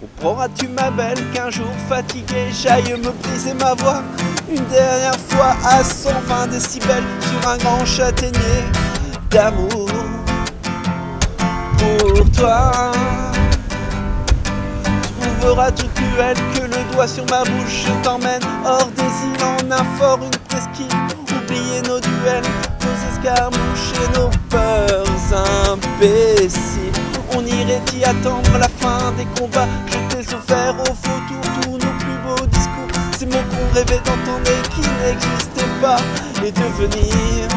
Comprendras-tu ma belle qu'un jour fatigué j'aille me briser ma voix une dernière fois à 120 décibels sur un grand châtaignier d'amour pour toi. Trouveras-tu cruel que le doigt sur ma bouche je t'emmène hors des îles en un fort, une presqu'île, oublier nos duels, nos escarmouches et nos peurs imbéciles. On irait y attendre la fin des combats, je t'ai offert au faux tour tous nos plus beaux discours, ces mots qu'on rêvait d'entendre et qui n'existaient pas, et devenir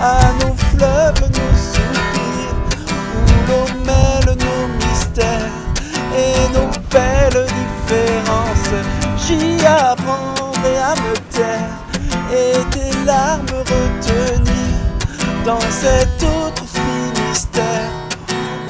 à nos fleuves, nos soupirs, où l'on mêle nos mystères et nos belles différences. J'y apprendrai à me taire et tes larmes retenir dans cet autre Finistère,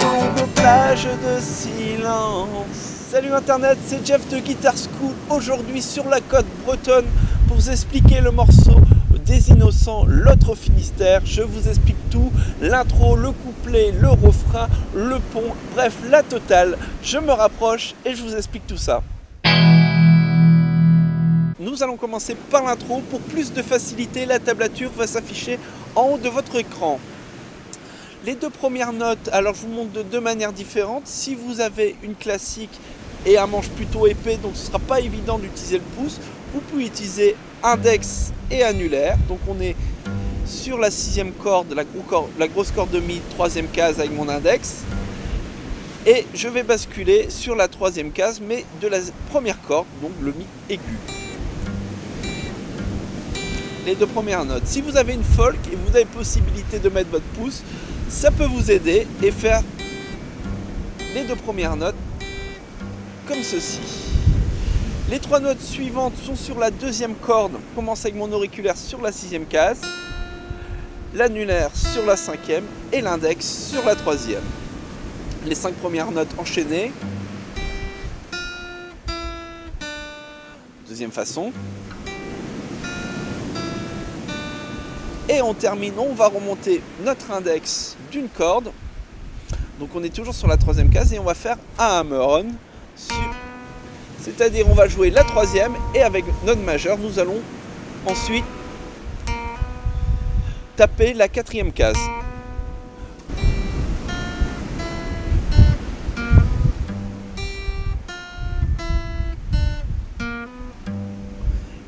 longue plage de silence. Salut Internet, c'est Jeff de Guitar School, aujourd'hui sur la côte bretonne pour vous expliquer le morceau des Innocents, l'autre Finistère. Je vous explique tout, l'intro, le couplet, le refrain, le pont, bref, la totale. Je me rapproche et je vous explique tout ça. Nous allons commencer par l'intro. Pour plus de facilité, la tablature va s'afficher en haut de votre écran. Les deux premières notes, alors je vous montre de deux manières différentes. Si vous avez une classique et un manche plutôt épais, donc ce ne sera pas évident d'utiliser le pouce, vous pouvez utiliser index et annulaire. Donc on est sur la sixième corde, la grosse corde de mi, troisième case avec mon index. Et je vais basculer sur la troisième case, mais de la première corde, donc le mi aigu. Les deux premières notes. Si vous avez une folk et vous avez possibilité de mettre votre pouce, ça peut vous aider et faire les deux premières notes comme ceci. Les trois notes suivantes sont sur la deuxième corde. Je commence avec mon auriculaire sur la sixième case, l'annulaire sur la cinquième et l'index sur la troisième. Les 5 premières notes enchaînées. Deuxième façon. Et on termine, on va remonter notre index d'une corde. Donc on est toujours sur la troisième case et on va faire un hammer-on. C'est-à-dire on va jouer la troisième et avec notre majeur, nous allons ensuite taper la quatrième case.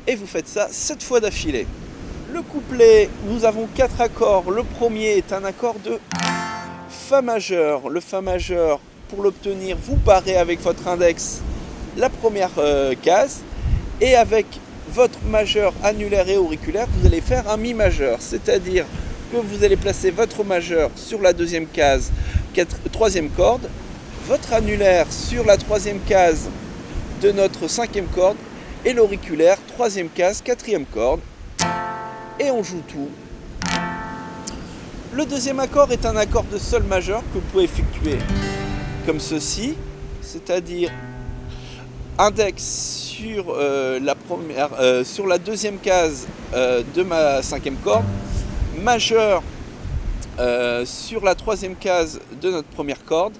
Et vous faites ça 7 fois d'affilée. Le couplet, nous avons 4 accords. Le premier est un accord de Fa majeur. Le Fa majeur, pour l'obtenir, vous barrez avec votre index la première case et avec votre majeur annulaire et auriculaire, vous allez faire un Mi majeur. C'est-à-dire que vous allez placer votre majeur sur la deuxième case, troisième corde, votre annulaire sur la troisième case de notre cinquième corde et l'auriculaire, troisième case, quatrième corde. Et on joue tout. Le deuxième accord est un accord de Sol majeur que vous pouvez effectuer comme ceci, c'est-à-dire index sur, sur la deuxième case de ma cinquième corde, majeur sur la troisième case de notre première corde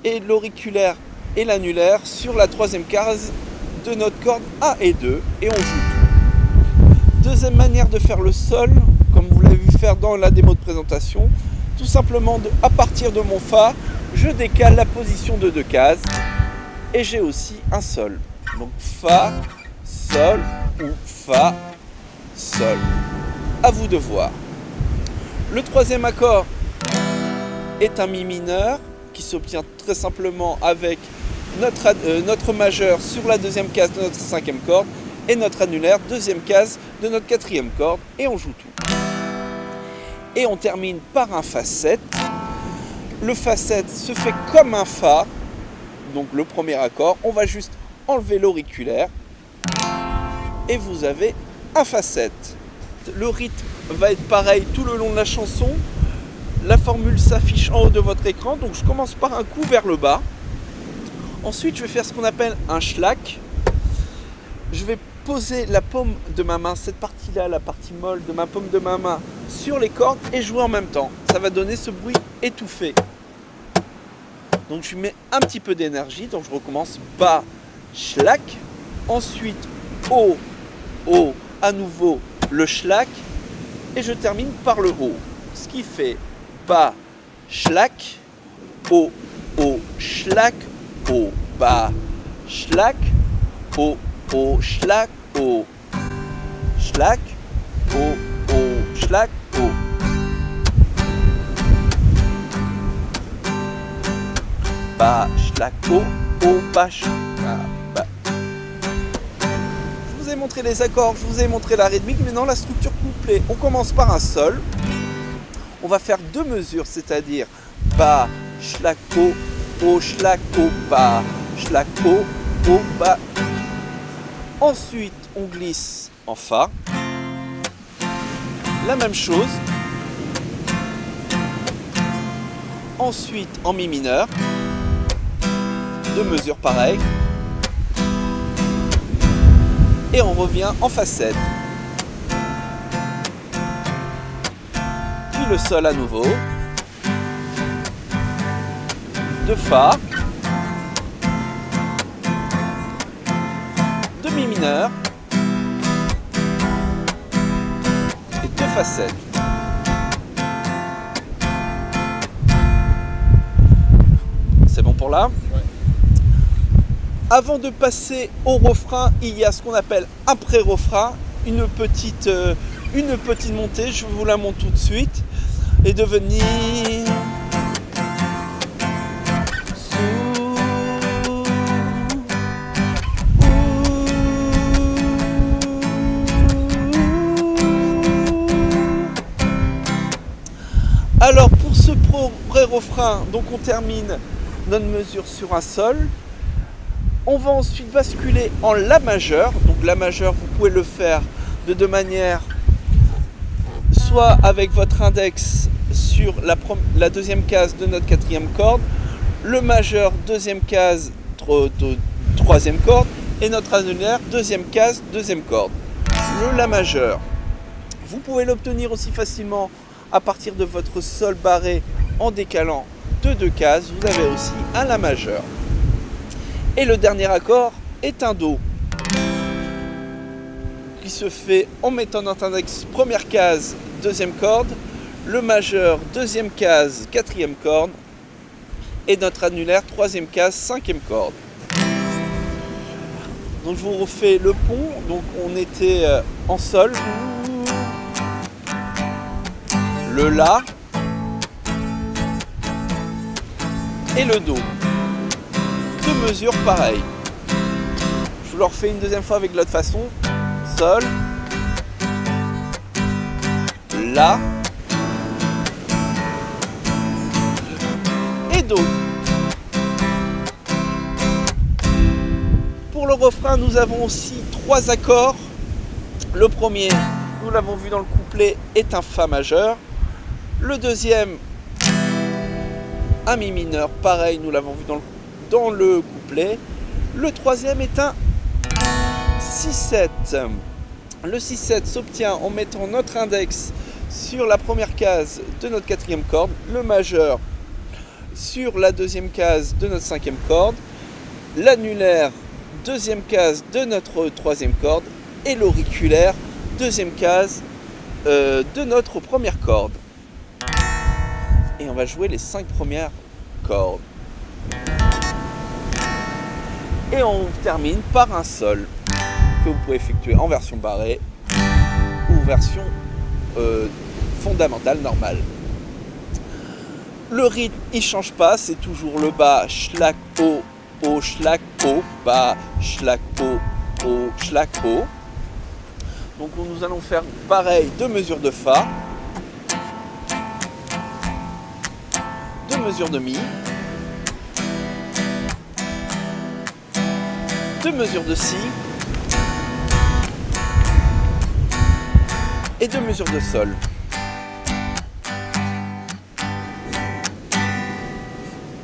et l'auriculaire et l'annulaire sur la troisième case de notre corde A et 2 et on joue tout. Deuxième manière de faire le sol, comme vous l'avez vu faire dans la démo de présentation, tout simplement à partir de mon Fa, je décale la position de 2 cases et j'ai aussi un Sol. Donc Fa, Sol ou Fa, Sol. À vous de voir. Le troisième accord est un Mi mineur qui s'obtient très simplement avec notre majeur sur la deuxième case de notre cinquième corde et notre annulaire, deuxième case de notre quatrième corde et on joue tout. Et on termine par un Fa 7. Le Fa 7 se fait comme un Fa, donc le premier accord. On va juste enlever l'auriculaire et vous avez un Fa 7. Le rythme va être pareil tout le long de la chanson. La formule s'affiche en haut de votre écran, donc je commence par un coup vers le bas. Ensuite, je vais faire ce qu'on appelle un schlag. je vais poser la paume de ma main, cette partie-là, la partie molle de ma paume de ma main, sur les cordes et jouer en même temps. Ça va donner ce bruit étouffé. Donc je mets un petit peu d'énergie, donc je recommence bas, schlack, ensuite haut, haut, à nouveau le schlack, et je termine par le haut. Ce qui fait bas, schlack, haut, haut, schlack, haut, bas, schlack, haut, haut, schlack, haut, schlack, haut, haut, schlack, haut. Bas, schlack, haut, haut, bas, schlack, bas. Je vous ai montré les accords, je vous ai montré la rythmique, maintenant la structure couplée. On commence par un sol. On va faire 2 mesures, c'est-à-dire bas, schlack, haut, schlack, haut, bas, schlack, haut, bas. Ensuite, on glisse en fa. La même chose. Ensuite, en mi mineur. 2 mesures pareilles. Et on revient en fa 7. Puis le sol à nouveau. De fa. De mi mineur. Et 2 fa 7. C'est bon pour là ? Avant de passer au refrain, il y a ce qu'on appelle un pré-refrain, une petite montée, je vous la montre tout de suite, et de venir Alors pour ce pré-refrain, donc on termine notre mesure sur un sol. On va ensuite basculer en La majeur. Donc La majeur, vous pouvez le faire de 2 manières. Soit avec votre index sur la deuxième case de notre 4e corde, le majeur, 2e case, 3e corde, et notre annulaire, 2e case, 2e corde. Le La majeur, vous pouvez l'obtenir aussi facilement à partir de votre sol barré en décalant de 2 cases. Vous avez aussi un La majeur. Et le dernier accord est un Do, qui se fait en mettant notre index première case, 2e corde, le majeur, 2e case, 4e corde, et notre annulaire, 3e case, 5e corde. Donc je vous refais le pont. Donc on était en sol, le La et le Do. 2 mesures pareilles. Je vous le refais une deuxième fois avec l'autre façon. Sol, La et Do. Pour le refrain, nous avons aussi 3 accords. Le premier, nous l'avons vu dans le couplet, est un Fa majeur. Le deuxième, un Mi mineur, pareil, nous l'avons vu dans le couplet. Le troisième est un 6-7. Le 6-7 s'obtient en mettant notre index sur la première case de notre 4e corde, le majeur sur la 2e case de notre 5e corde, l'annulaire 2e case de notre 3e corde et l'auriculaire 2e case de notre première corde. Et on va jouer les 5 premières cordes. Et on termine par un sol que vous pouvez effectuer en version barrée ou version fondamentale normale. Le rythme il change pas, c'est toujours le bas, schlack, haut, schlack, haut, bas, schlack, haut, schlack, haut. Donc nous allons faire pareil, 2 mesures de Fa, 2 mesures de Mi, 2 mesures de Si et 2 mesures de Sol.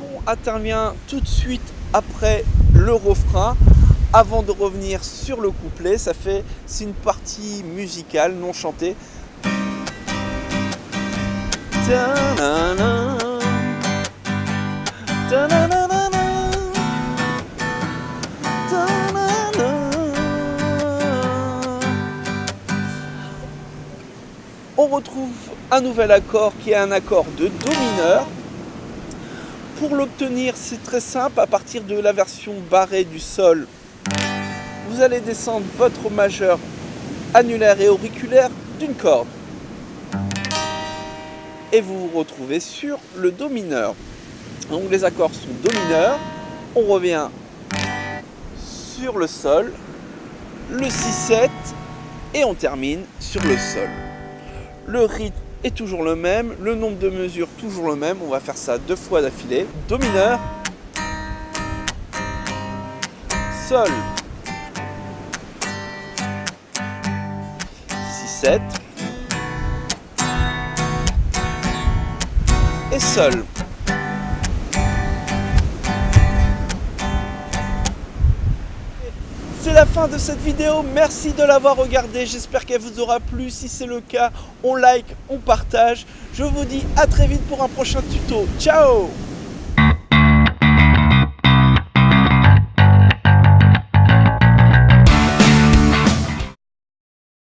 On intervient tout de suite après le refrain avant de revenir sur le couplet. C'est une partie musicale non chantée. Ta-na-na, ta-na-na-na, ta-na-na. On retrouve un nouvel accord qui est un accord de Do mineur. Pour l'obtenir, c'est très simple. À partir de la version barrée du sol, vous allez descendre votre majeur annulaire et auriculaire d'une corde. Et vous vous retrouvez sur le Do mineur. Donc les accords sont Do mineur. On revient sur le sol, le 6-7 et on termine sur le sol. Le rythme est toujours le même, le nombre de mesures toujours le même. On va faire ça 2 fois d'affilée. Do mineur, sol, 6-7 et sol. C'est la fin de cette vidéo, merci de l'avoir regardée, j'espère qu'elle vous aura plu. Si c'est le cas, on like, on partage. Je vous dis à très vite pour un prochain tuto. Ciao!